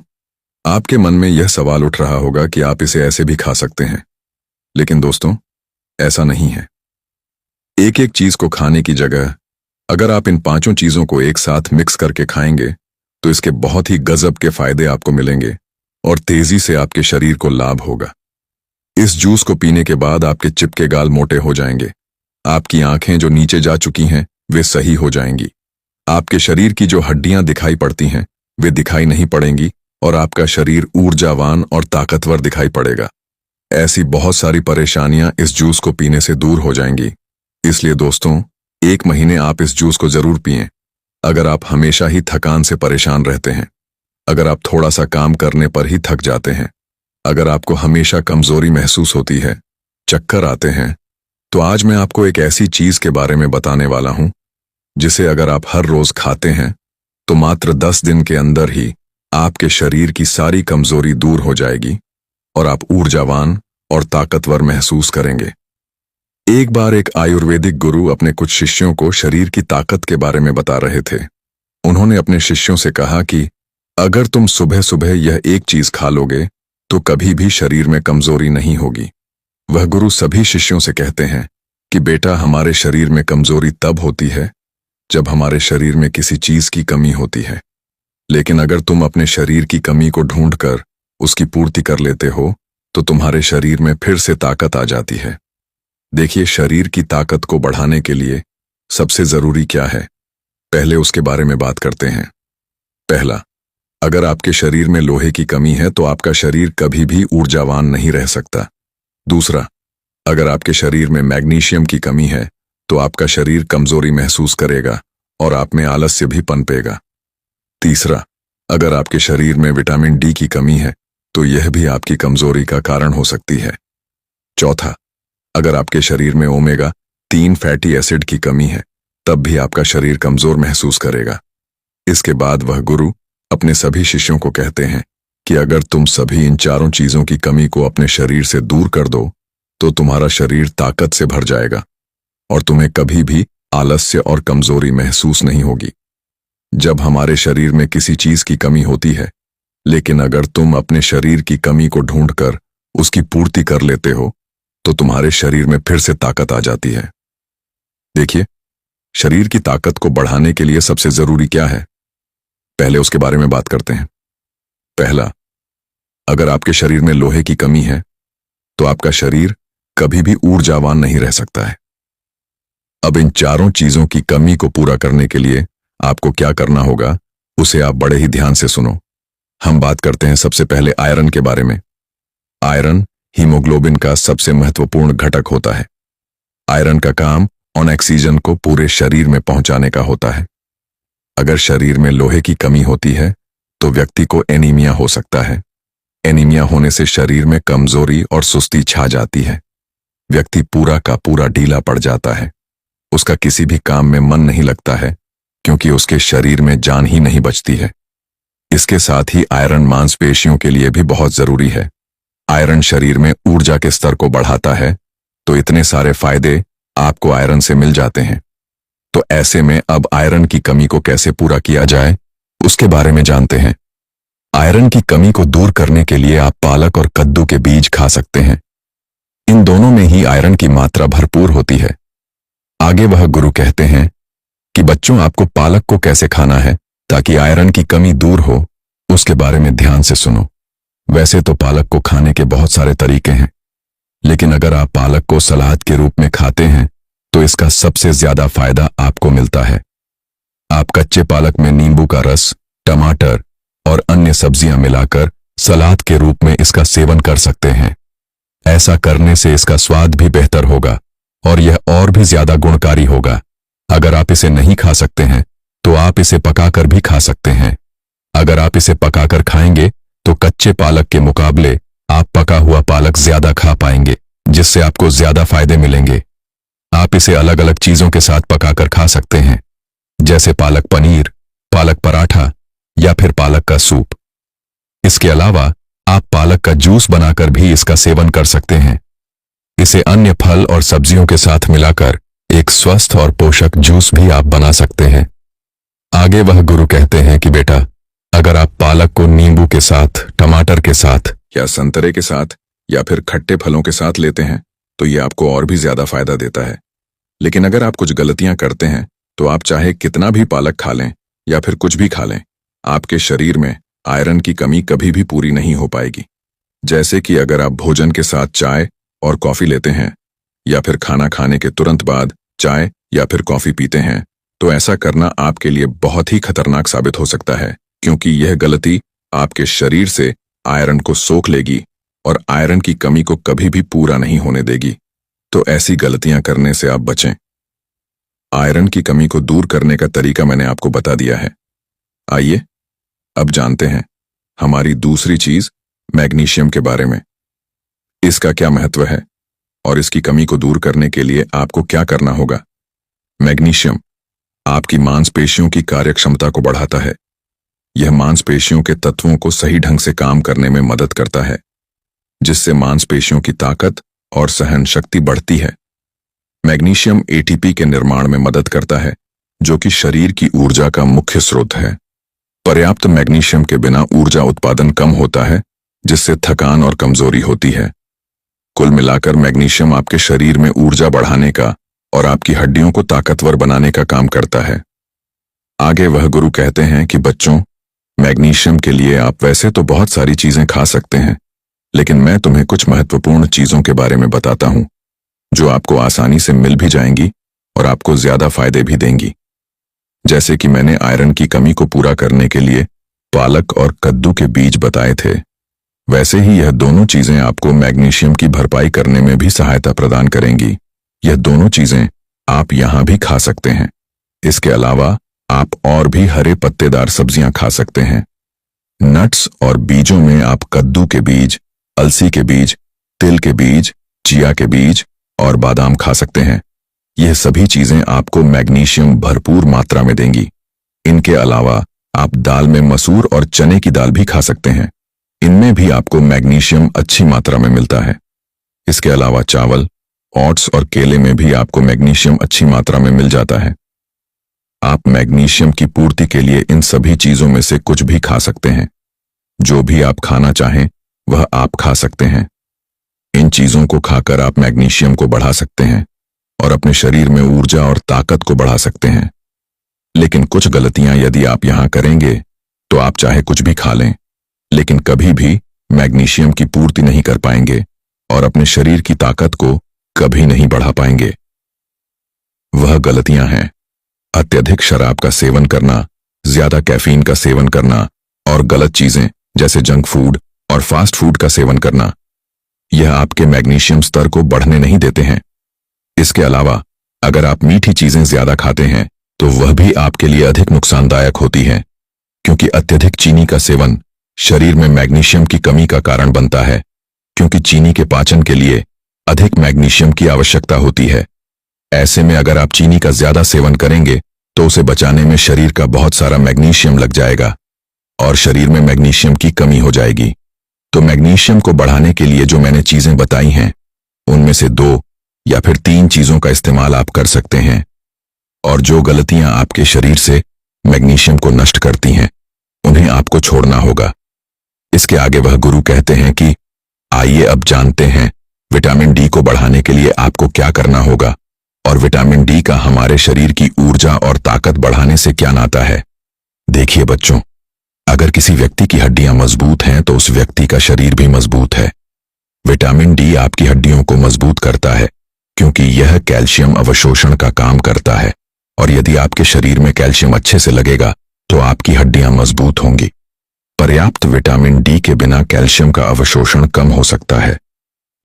आपके मन में यह सवाल उठ रहा होगा कि आप इसे ऐसे भी खा सकते हैं, लेकिन दोस्तों, ऐसा नहीं है। एक एक चीज को खाने की जगह अगर आप इन 5 चीजों को एक साथ मिक्स करके खाएंगे, तो इसके बहुत ही गजब के फायदे आपको मिलेंगे और तेजी से आपके शरीर को लाभ होगा। इस जूस को पीने के बाद आपके चिपके गाल मोटे हो जाएंगे। आपकी आंखें जो नीचे जा चुकी हैं, वे सही हो जाएंगी। आपके शरीर की जो हड्डियां दिखाई पड़ती हैं, वे दिखाई नहीं पड़ेंगी और आपका शरीर ऊर्जावान और ताकतवर दिखाई पड़ेगा। ऐसी बहुत सारी परेशानियां इस जूस को पीने से दूर हो जाएंगी। इसलिए दोस्तों, 1 महीने आप इस जूस को जरूर पिएं। अगर आप हमेशा ही थकान से परेशान रहते हैं, अगर आप थोड़ा सा काम करने पर ही थक जाते हैं, अगर आपको हमेशा कमजोरी महसूस होती है, चक्कर आते हैं, तो आज मैं आपको एक ऐसी चीज के बारे में बताने वाला हूं, जिसे अगर आप हर रोज खाते हैं, तो मात्र 10 दिन के अंदर ही आपके शरीर की सारी कमजोरी दूर हो जाएगी और आप ऊर्जावान और ताकतवर महसूस करेंगे। एक बार एक आयुर्वेदिक गुरु अपने कुछ शिष्यों को शरीर की ताकत के बारे में बता रहे थे। उन्होंने अपने शिष्यों से कहा कि अगर तुम सुबह सुबह यह एक चीज खा लोगे, तो कभी भी शरीर में कमजोरी नहीं होगी। वह गुरु सभी शिष्यों से कहते हैं कि बेटा, हमारे शरीर में कमजोरी तब होती है जब हमारे शरीर में किसी चीज की कमी होती है, लेकिन अगर तुम अपने शरीर की कमी को ढूंढकर उसकी पूर्ति कर लेते हो, तो तुम्हारे शरीर में फिर से ताकत आ जाती है। देखिए, शरीर की ताकत को बढ़ाने के लिए सबसे जरूरी क्या है, पहले उसके बारे में बात करते हैं। पहला, अगर आपके शरीर में लोहे की कमी है, तो आपका शरीर कभी भी ऊर्जावान नहीं रह सकता। दूसरा, अगर आपके शरीर में मैग्नीशियम की कमी है, तो आपका शरीर कमजोरी महसूस करेगा और आप में आलस्य भी पनपेगा। तीसरा, अगर आपके शरीर में विटामिन डी की कमी है, तो यह भी आपकी कमजोरी का कारण हो सकती है। चौथा, अगर आपके शरीर में ओमेगा 3 फैटी एसिड की कमी है, तब भी आपका शरीर कमजोर महसूस करेगा। इसके बाद वह गुरु अपने सभी शिष्यों को कहते हैं कि अगर तुम सभी इन 4 चीजों की कमी को अपने शरीर से दूर कर दो, तो तुम्हारा शरीर ताकत से भर जाएगा और तुम्हें कभी भी आलस्य और कमजोरी महसूस नहीं होगी। जब हमारे शरीर में किसी चीज की कमी होती है, लेकिन अगर तुम अपने शरीर की कमी को ढूंढकर उसकी पूर्ति कर लेते हो, तो तुम्हारे शरीर में फिर से ताकत आ जाती है। देखिए, शरीर की ताकत को बढ़ाने के लिए सबसे जरूरी क्या है, पहले उसके बारे में बात करते हैं। पहला, अगर आपके शरीर में लोहे की कमी है, तो आपका शरीर कभी भी ऊर्जावान नहीं रह सकता है। अब इन 4 चीजों की कमी को पूरा करने के लिए आपको क्या करना होगा, उसे आप बड़े ही ध्यान से सुनो। हम बात करते हैं सबसे पहले आयरन के बारे में। आयरन हीमोग्लोबिन का सबसे महत्वपूर्ण घटक होता है। आयरन का काम ऑक्सीजन को पूरे शरीर में पहुंचाने का होता है। अगर शरीर में लोहे की कमी होती है, तो व्यक्ति को एनीमिया हो सकता है। एनीमिया होने से शरीर में कमजोरी और सुस्ती छा जाती है। व्यक्ति पूरा का पूरा ढीला पड़ जाता है। उसका किसी भी काम में मन नहीं लगता है, क्योंकि उसके शरीर में जान ही नहीं बचती है। इसके साथ ही आयरन मांसपेशियों के लिए भी बहुत जरूरी है। आयरन शरीर में ऊर्जा के स्तर को बढ़ाता है, तो इतने सारे फायदे आपको आयरन से मिल जाते हैं। तो ऐसे में अब आयरन की कमी को कैसे पूरा किया जाए, उसके बारे में जानते हैं। आयरन की कमी को दूर करने के लिए आप पालक और कद्दू के बीज खा सकते हैं। इन दोनों में ही आयरन की मात्रा भरपूर होती है। आगे वह गुरु कहते हैं कि बच्चों, आपको पालक को कैसे खाना है ताकि आयरन की कमी दूर हो, उसके बारे में ध्यान से सुनो। वैसे तो पालक को खाने के बहुत सारे तरीके हैं, लेकिन अगर आप पालक को सलाद के रूप में खाते हैं, तो इसका सबसे ज्यादा फायदा आपको मिलता है। आप कच्चे पालक में नींबू का रस, टमाटर और अन्य सब्जियां मिलाकर सलाद के रूप में इसका सेवन कर सकते हैं। ऐसा करने से इसका स्वाद भी बेहतर होगा और यह और भी ज्यादा गुणकारी होगा। अगर आप इसे नहीं खा सकते हैं, तो आप इसे पकाकर भी खा सकते हैं। अगर आप इसे पकाकर खाएंगे, तो कच्चे पालक के मुकाबले आप पका हुआ पालक ज्यादा खा पाएंगे, जिससे आपको ज्यादा फायदे मिलेंगे। आप इसे अलग अलग चीजों के साथ पकाकर खा सकते हैं, जैसे पालक पनीर, पालक पराठा या फिर पालक का सूप। इसके अलावा आप पालक का जूस बनाकर भी इसका सेवन कर सकते हैं। इसे अन्य फल और सब्जियों के साथ मिलाकर एक स्वस्थ और पोषक जूस भी आप बना सकते हैं। आगे वह गुरु कहते हैं कि बेटा, अगर आप पालक को नींबू के साथ, टमाटर के साथ या संतरे के साथ या फिर खट्टे फलों के साथ लेते हैं तो ये आपको और भी ज्यादा फायदा देता है। लेकिन अगर आप कुछ गलतियां करते हैं तो आप चाहे कितना भी पालक खा लें या फिर कुछ भी खा लें, आपके शरीर में आयरन की कमी कभी भी पूरी नहीं हो पाएगी। जैसे कि अगर आप भोजन के साथ चाय और कॉफी लेते हैं या फिर खाना खाने के तुरंत बाद चाय या फिर कॉफी पीते हैं, तो ऐसा करना आपके लिए बहुत ही खतरनाक साबित हो सकता है, क्योंकि यह गलती आपके शरीर से आयरन को सोख लेगी और आयरन की कमी को कभी भी पूरा नहीं होने देगी। तो ऐसी गलतियां करने से आप बचें। आयरन की कमी को दूर करने का तरीका मैंने आपको बता दिया है। आइए अब जानते हैं हमारी दूसरी चीज, मैग्नीशियम के बारे में। इसका क्या महत्व है और इसकी कमी को दूर करने के लिए आपको क्या करना होगा। मैग्नीशियम आपकी मांसपेशियों की कार्यक्षमता को बढ़ाता है। यह मांसपेशियों के तत्वों को सही ढंग से काम करने में मदद करता है, जिससे मांसपेशियों की ताकत और सहन शक्ति बढ़ती है। मैग्नीशियम एटीपी के निर्माण में मदद करता है, जो कि शरीर की ऊर्जा का मुख्य स्रोत है। पर्याप्त मैग्नीशियम के बिना ऊर्जा उत्पादन कम होता है, जिससे थकान और कमजोरी होती है। कुल मिलाकर मैग्नीशियम आपके शरीर में ऊर्जा बढ़ाने का और आपकी हड्डियों को ताकतवर बनाने का काम करता है। आगे वह गुरु कहते हैं कि बच्चों, मैग्नीशियम के लिए आप वैसे तो बहुत सारी चीजें खा सकते हैं, लेकिन मैं तुम्हें कुछ महत्वपूर्ण चीजों के बारे में बताता हूं, जो आपको आसानी से मिल भी जाएंगी और आपको ज्यादा फायदे भी देंगी। जैसे कि मैंने आयरन की कमी को पूरा करने के लिए पालक और कद्दू के बीज बताए थे, वैसे ही यह दोनों चीजें आपको मैग्नीशियम की भरपाई करने में भी सहायता प्रदान करेंगी। यह दोनों चीजें आप यहां भी खा सकते हैं। इसके अलावा आप और भी हरे पत्तेदार सब्जियां खा सकते हैं। नट्स और बीजों में आप कद्दू के बीज, अलसी के बीज, तिल के बीज, चिया के बीज और बादाम खा सकते हैं। यह सभी चीजें आपको मैग्नीशियम भरपूर मात्रा में देंगी। इनके अलावा आप दाल में मसूर और चने की दाल भी खा सकते हैं। इनमें भी आपको मैग्नीशियम अच्छी मात्रा में मिलता है। इसके अलावा चावल, ओट्स और केले में भी आपको मैग्नीशियम अच्छी मात्रा में मिल जाता है। आप मैग्नीशियम की पूर्ति के लिए इन सभी चीजों में से कुछ भी खा सकते हैं। जो भी आप खाना चाहें वह आप खा सकते हैं। इन चीजों को खाकर आप मैग्नीशियम को बढ़ा सकते हैं और अपने शरीर में ऊर्जा और ताकत को बढ़ा सकते हैं। लेकिन कुछ गलतियां यदि आप यहां करेंगे तो आप चाहे कुछ भी खा लें, लेकिन कभी भी मैग्नीशियम की पूर्ति नहीं कर पाएंगे और अपने शरीर की ताकत को कभी नहीं बढ़ा पाएंगे। वह गलतियां हैं अत्यधिक शराब का सेवन करना, ज्यादा कैफीन का सेवन करना और गलत चीजें जैसे जंक फूड और फास्ट फूड का सेवन करना। यह आपके मैग्नीशियम स्तर को बढ़ने नहीं देते हैं। इसके अलावा अगर आप मीठी चीजें ज्यादा खाते हैं तो वह भी आपके लिए अधिक नुकसानदायक होती है, क्योंकि अत्यधिक चीनी का सेवन शरीर में मैग्नीशियम की कमी का कारण बनता है, क्योंकि चीनी के पाचन के लिए अधिक मैग्नीशियम की आवश्यकता होती है। ऐसे में अगर आप चीनी का ज्यादा सेवन करेंगे तो उसे बचाने में शरीर का बहुत सारा मैग्नीशियम लग जाएगा और शरीर में मैग्नीशियम की कमी हो जाएगी। तो मैग्नीशियम को बढ़ाने के लिए जो मैंने चीजें बताई हैं, उनमें से 2 या फिर 3 चीजों का इस्तेमाल आप कर सकते हैं। और जो गलतियां आपके शरीर से मैग्नीशियम को नष्ट करती हैं, उन्हें आपको छोड़ना होगा। इसके आगे वह गुरु कहते हैं कि आइए अब जानते हैं विटामिन डी को बढ़ाने के लिए आपको क्या करना होगा और विटामिन डी का हमारे शरीर की ऊर्जा और ताकत बढ़ाने से क्या नाता है। देखिए बच्चों, अगर किसी व्यक्ति की हड्डियां मजबूत हैं तो उस व्यक्ति का शरीर भी मजबूत है। विटामिन डी आपकी हड्डियों को मजबूत करता है, क्योंकि यह कैल्शियम अवशोषण का काम करता है, और यदि आपके शरीर में कैल्शियम अच्छे से लगेगा तो आपकी हड्डियां मजबूत होंगी। पर्याप्त विटामिन डी के बिना कैल्शियम का अवशोषण कम हो सकता है,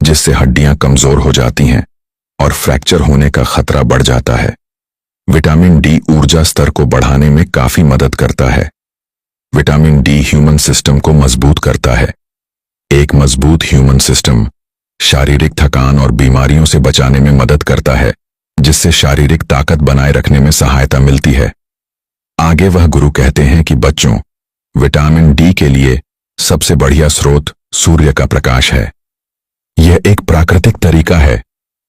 जिससे हड्डियां कमजोर हो जाती हैं और फ्रैक्चर होने का खतरा बढ़ जाता है। विटामिन डी ऊर्जा स्तर को बढ़ाने में काफी मदद करता है। विटामिन डी ह्यूमन सिस्टम को मजबूत करता है। एक मजबूत ह्यूमन सिस्टम शारीरिक थकान और बीमारियों से बचाने में मदद करता है, जिससे शारीरिक ताकत बनाए रखने में सहायता मिलती है। आगे वह गुरु कहते हैं कि बच्चों, विटामिन डी के लिए सबसे बढ़िया स्रोत सूर्य का प्रकाश है। यह एक प्राकृतिक तरीका है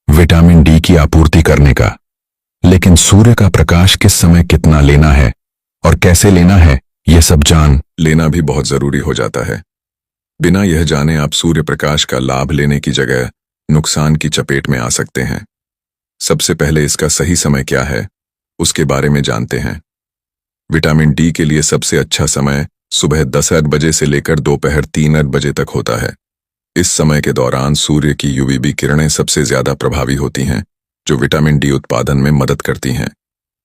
विटामिन डी की आपूर्ति करने का। लेकिन सूर्य का प्रकाश किस समय कितना लेना है और कैसे लेना है, यह सब जान लेना भी बहुत जरूरी हो जाता है। बिना यह जाने आप सूर्य प्रकाश का लाभ लेने की जगह नुकसान की चपेट में आ सकते हैं। सबसे पहले इसका सही समय क्या है, उसके बारे में जानते हैं। विटामिन डी के लिए सबसे अच्छा समय सुबह 10 बजे से लेकर दोपहर 3 बजे तक होता है। इस समय के दौरान सूर्य की यूवीबी किरणें सबसे ज्यादा प्रभावी होती हैं, जो विटामिन डी उत्पादन में मदद करती हैं।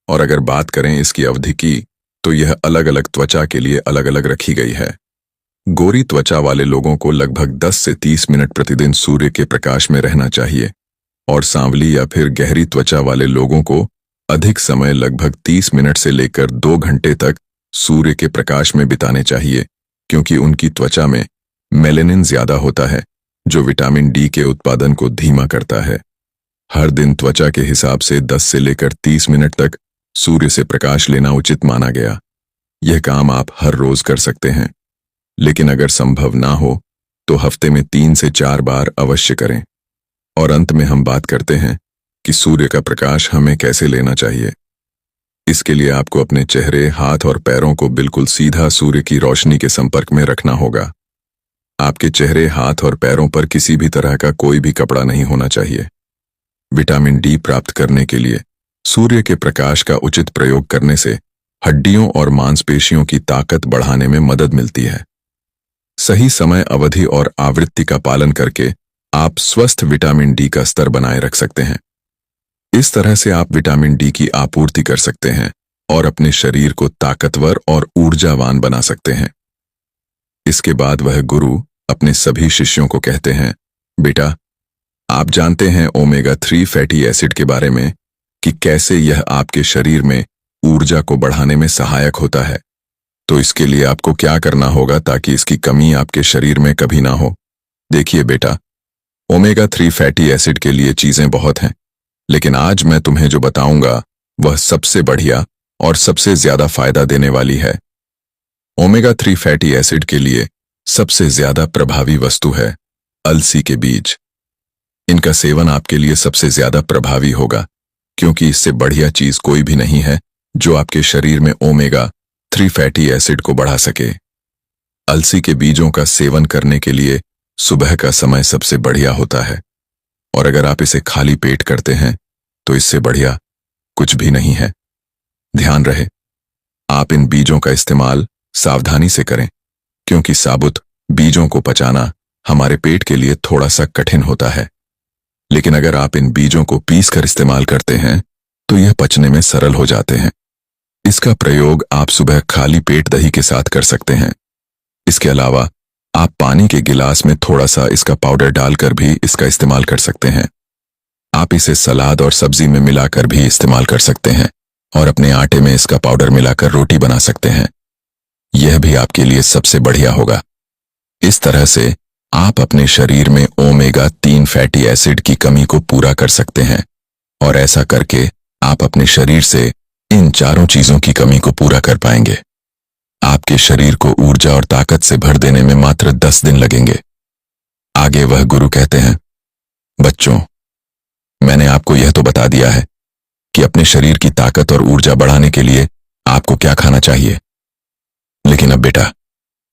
और अगर बात करें इसकी अवधि की, तो यह अलग अलग त्वचा के लिए अलग अलग रखी गई है। गोरी त्वचा वाले लोगों को लगभग 10 से 30 मिनट प्रतिदिन सूर्य के प्रकाश में रहना चाहिए, और सांवली या फिर गहरी त्वचा वाले लोगों को अधिक समय लगभग 30 मिनट से लेकर 2 घंटे तक सूर्य के प्रकाश में बिताने चाहिए, क्योंकि उनकी त्वचा में मेलेनिन ज्यादा होता है, जो विटामिन डी के उत्पादन को धीमा करता है। हर दिन त्वचा के हिसाब से 10 से लेकर 30 मिनट तक सूर्य से प्रकाश लेना उचित माना गया। यह काम आप हर रोज कर सकते हैं, लेकिन अगर संभव ना हो तो हफ्ते में 3 से 4 बार अवश्य करें। और अंत में हम बात करते हैं कि सूर्य का प्रकाश हमें कैसे लेना चाहिए। इसके लिए आपको अपने चेहरे, हाथ और पैरों को बिल्कुल सीधा सूर्य की रोशनी के संपर्क में रखना होगा। आपके चेहरे, हाथ और पैरों पर किसी भी तरह का कोई भी कपड़ा नहीं होना चाहिए। विटामिन डी प्राप्त करने के लिए सूर्य के प्रकाश का उचित प्रयोग करने से हड्डियों और मांसपेशियों की ताकत बढ़ाने में मदद मिलती है। सही समय अवधि और आवृत्ति का पालन करके आप स्वस्थ विटामिन डी का स्तर बनाए रख सकते हैं। इस तरह से आप विटामिन डी की आपूर्ति कर सकते हैं और अपने शरीर को ताकतवर और ऊर्जावान बना सकते हैं। इसके बाद वह गुरु अपने सभी शिष्यों को कहते हैं, बेटा, आप जानते हैं ओमेगा 3 फैटी एसिड के बारे में कि कैसे यह आपके शरीर में ऊर्जा को बढ़ाने में सहायक होता है। तो इसके लिए आपको क्या करना होगा ताकि इसकी कमी आपके शरीर में कभी ना हो। देखिए बेटा, ओमेगा 3 फैटी एसिड के लिए चीजें बहुत हैं, लेकिन आज मैं तुम्हें जो बताऊंगा वह सबसे बढ़िया और सबसे ज्यादा फायदा देने वाली है। ओमेगा 3 फैटी एसिड के लिए सबसे ज्यादा प्रभावी वस्तु है अलसी के बीज। इनका सेवन आपके लिए सबसे ज्यादा प्रभावी होगा, क्योंकि इससे बढ़िया चीज कोई भी नहीं है जो आपके शरीर में ओमेगा 3 फैटी एसिड को बढ़ा सके। अलसी के बीजों का सेवन करने के लिए सुबह का समय सबसे बढ़िया होता है, और अगर आप इसे खाली पेट करते हैं तो इससे बढ़िया कुछ भी नहीं है। ध्यान रहे, आप इन बीजों का इस्तेमाल सावधानी से करें, क्योंकि साबुत बीजों को पचाना हमारे पेट के लिए थोड़ा सा कठिन होता है। लेकिन अगर आप इन बीजों को पीसकर इस्तेमाल करते हैं तो यह पचने में सरल हो जाते हैं। इसका प्रयोग आप सुबह खाली पेट दही के साथ कर सकते हैं। इसके अलावा आप पानी के गिलास में थोड़ा सा इसका पाउडर डालकर भी इसका इस्तेमाल कर सकते हैं। आप इसे सलाद और सब्जी में मिलाकर भी इस्तेमाल कर सकते हैं, और अपने आटे में इसका पाउडर मिलाकर रोटी बना सकते हैं। यह भी आपके लिए सबसे बढ़िया होगा। इस तरह से आप अपने शरीर में ओमेगा 3 फैटी एसिड की कमी को पूरा कर सकते हैं, और ऐसा करके आप अपने शरीर से इन चारों चीजों की कमी को पूरा कर पाएंगे। आपके शरीर को ऊर्जा और ताकत से भर देने में मात्र 10 दिन लगेंगे। आगे वह गुरु कहते हैं, बच्चों, मैंने आपको यह तो बता दिया है कि अपने शरीर की ताकत और ऊर्जा बढ़ाने के लिए आपको क्या खाना चाहिए। लेकिन अब बेटा,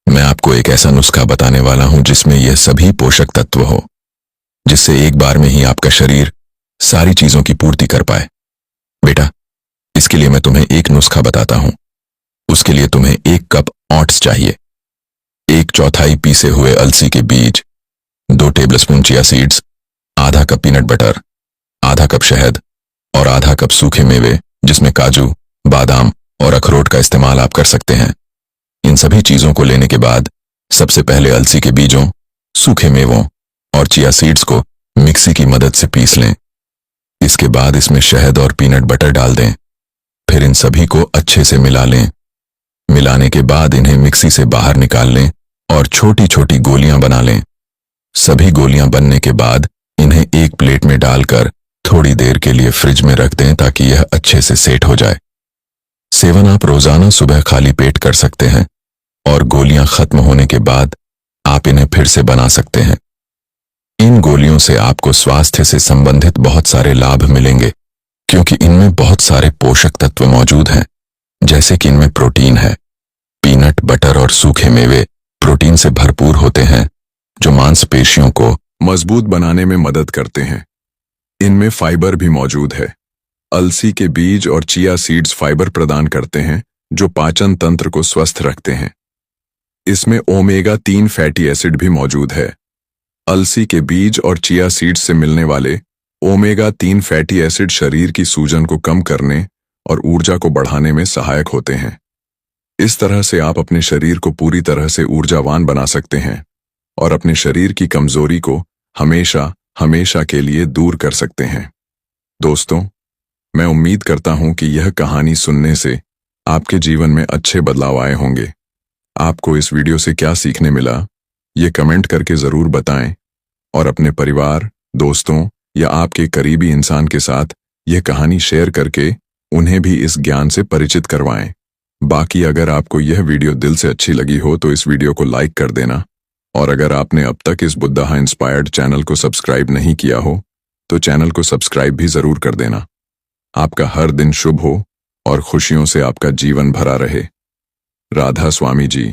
मैं आपको एक ऐसा नुस्खा बताने वाला हूं जिसमें यह सभी पोषक तत्व हो, जिससे एक बार में ही आपका शरीर सारी चीजों की पूर्ति कर पाए। बेटा, इसके लिए मैं तुम्हें एक नुस्खा बताता हूं। उसके लिए तुम्हें 1 कप ओट्स चाहिए, 1/4 पीसे हुए अलसी के बीज, 2 टेबलस्पून चिया सीड्स, आधा कप पीनट बटर, आधा कप शहद और आधा कप सूखे मेवे जिसमें काजू, बादाम और अखरोट का इस्तेमाल आप कर सकते हैं। इन सभी चीजों को लेने के बाद सबसे पहले अलसी के बीजों, सूखे मेवों और चिया सीड्स को मिक्सी की मदद से पीस लें। इसके बाद इसमें शहद और पीनट बटर डाल दें। फिर इन सभी को अच्छे से मिला लें। मिलाने के बाद इन्हें मिक्सी से बाहर निकाल लें और छोटी छोटी गोलियां बना लें। सभी गोलियां बनने के बाद इन्हें एक प्लेट में डालकर थोड़ी देर के लिए फ्रिज में रख दें ताकि यह अच्छे से सेट हो जाए। सेवन आप रोजाना सुबह खाली पेट कर सकते हैं और गोलियां खत्म होने के बाद आप इन्हें फिर से बना सकते हैं। इन गोलियों से आपको स्वास्थ्य से संबंधित बहुत सारे लाभ मिलेंगे क्योंकि इनमें बहुत सारे पोषक तत्व मौजूद हैं, जैसे कि इनमें प्रोटीन है। पीनट बटर और सूखे मेवे प्रोटीन से भरपूर होते हैं जो मांसपेशियों को मजबूत बनाने में मदद करते हैं। इनमें फाइबर भी मौजूद है। अलसी के बीज और चिया सीड्स फाइबर प्रदान करते हैं जो पाचन तंत्र को स्वस्थ रखते हैं। इसमें ओमेगा 3 फैटी एसिड भी मौजूद है। अलसी के बीज और चिया सीड्स से मिलने वाले ओमेगा 3 फैटी एसिड शरीर की सूजन को कम करने और ऊर्जा को बढ़ाने में सहायक होते हैं। इस तरह से आप अपने शरीर को पूरी तरह से ऊर्जावान बना सकते हैं और अपने शरीर की कमजोरी को हमेशा हमेशा के लिए दूर कर सकते हैं। दोस्तों, मैं उम्मीद करता हूं कि यह कहानी सुनने से आपके जीवन में अच्छे बदलाव आए होंगे। आपको इस वीडियो से क्या सीखने मिला, ये कमेंट करके जरूर बताएं और अपने परिवार, दोस्तों या आपके करीबी इंसान के साथ यह कहानी शेयर करके उन्हें भी इस ज्ञान से परिचित करवाएं। बाकी अगर आपको यह वीडियो दिल से अच्छी लगी हो तो इस वीडियो को लाइक कर देना, और अगर आपने अब तक इस बुद्धा इंस्पायर्ड चैनल को सब्सक्राइब नहीं किया हो तो चैनल को सब्सक्राइब भी जरूर कर देना। आपका हर दिन शुभ हो और खुशियों से आपका जीवन भरा रहे। राधा स्वामी जी।